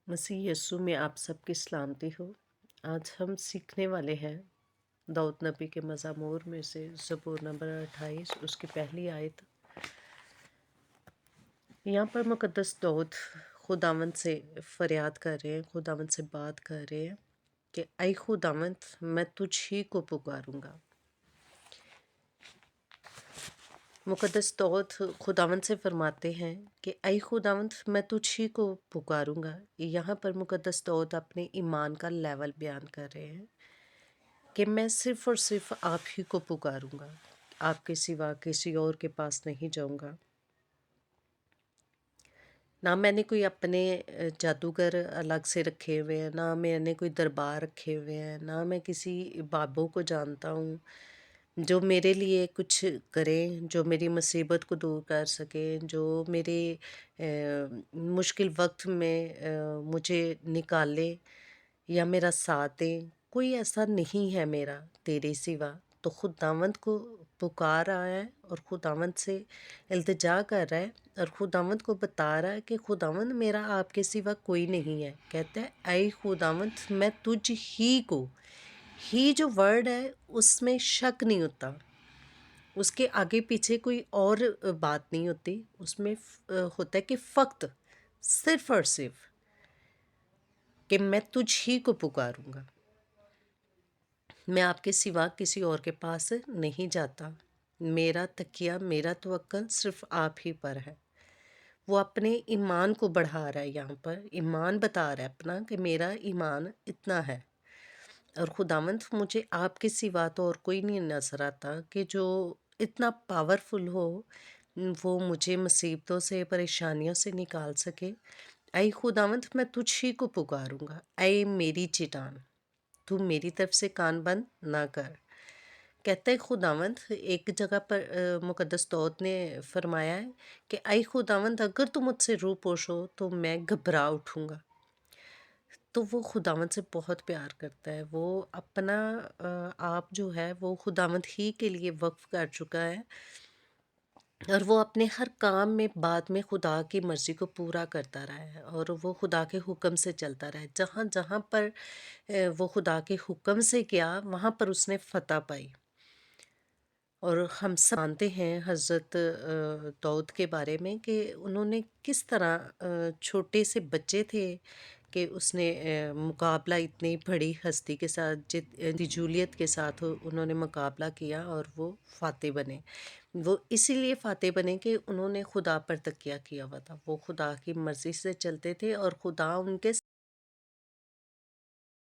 मसीह यस्सु में आप सबकी सलामती हो। आज हम सीखने वाले हैं दाऊद नबी के मज़ामूर में से ज़बूर नंबर 28 उसकी पहली आयत। यहाँ पर मुक़द्दस दाऊद खुदावंद से फरियाद कर रहे हैं, खुदावंद से बात कर रहे हैं कि ऐ खुदावंद, मैं तुझ ही को पुकारूंगा। मुक़द्दस दाऊद खुदावंद से फरमाते हैं कि ऐ खुदावंद, मैं तुझ ही को पुकारूंगा। यहाँ पर मुक़द्दस दाऊद अपने ईमान का लेवल बयान कर रहे हैं कि मैं सिर्फ़ और सिर्फ आप ही को पुकारूंगा, आपके सिवा किसी और के पास नहीं जाऊंगा। ना मैंने कोई अपने जादूगर अलग से रखे हुए हैं, ना मैंने कोई दरबार रखे हुए हैं, ना मैं किसी बाबों को जानता हूँ जो मेरे लिए कुछ करें, जो मेरी मुसीबत को दूर कर सकें, जो मेरे मुश्किल वक्त में मुझे निकाले या मेरा साथ दें। कोई ऐसा नहीं है मेरा तेरे सिवा। तो खुदावंद को पुकार रहा है और खुदावंद से इल्तिजा कर रहा है और खुदावंद को बता रहा है कि खुदावंद, मेरा आपके सिवा कोई नहीं है। कहता है, ऐ खुदावंद, मैं तुझ ही को, ही जो वर्ड है उसमें शक नहीं होता, उसके आगे पीछे कोई और बात नहीं होती। उसमें होता है कि फ़क्त सिर्फ़ और सिर्फ कि मैं तुझ ही को पुकारूंगा, मैं आपके सिवा किसी और के पास नहीं जाता। मेरा तकिया, मेरा तवक्कल सिर्फ आप ही पर है। वो अपने ईमान को बढ़ा रहा है, यहाँ पर ईमान बता रहा है अपना कि मेरा ईमान इतना है और खुदावंद, मुझे आपके सिवा तो और कोई नहीं नज़र आता कि जो इतना पावरफुल हो, वो मुझे मुसीबतों से, परेशानियों से निकाल सके। ऐ खुदावंद, मैं तुझ ही को पुकारूंगा। ऐ मेरी चट्टान, तू मेरी तरफ से कान बंद ना कर। कहता है खुदावंद, एक जगह पर मुक़द्दस दाऊद ने फरमाया है कि ऐ खुदावंद, अगर तू मुझसे रूपोश हो तो मैं घबरा उठूँगा। तो वो खुदावंद से बहुत प्यार करता है। वो अपना आप जो है वो खुदावंद ही के लिए वक्फ कर चुका है और वो अपने हर काम में बाद में खुदा की मर्ज़ी को पूरा करता रहा है और वो खुदा के हुक्म से चलता रहा है। जहाँ जहाँ पर वो खुदा के हुक्म से गया, वहाँ पर उसने फ़तह पाई। और हम सब जानते हैं हज़रत दाऊद के बारे में कि उन्होंने किस तरह छोटे से बच्चे थे कि उसने मुकाबला इतनी बड़ी हस्ती के साथ, जूलियत के साथ उन्होंने मुकाबला किया और वो फ़ातेह बने। वो इसीलिए फ़ातेह बने कि उन्होंने खुदा पर तकिया किया हुआ था। वो खुदा की मर्ज़ी से चलते थे और खुदा उनके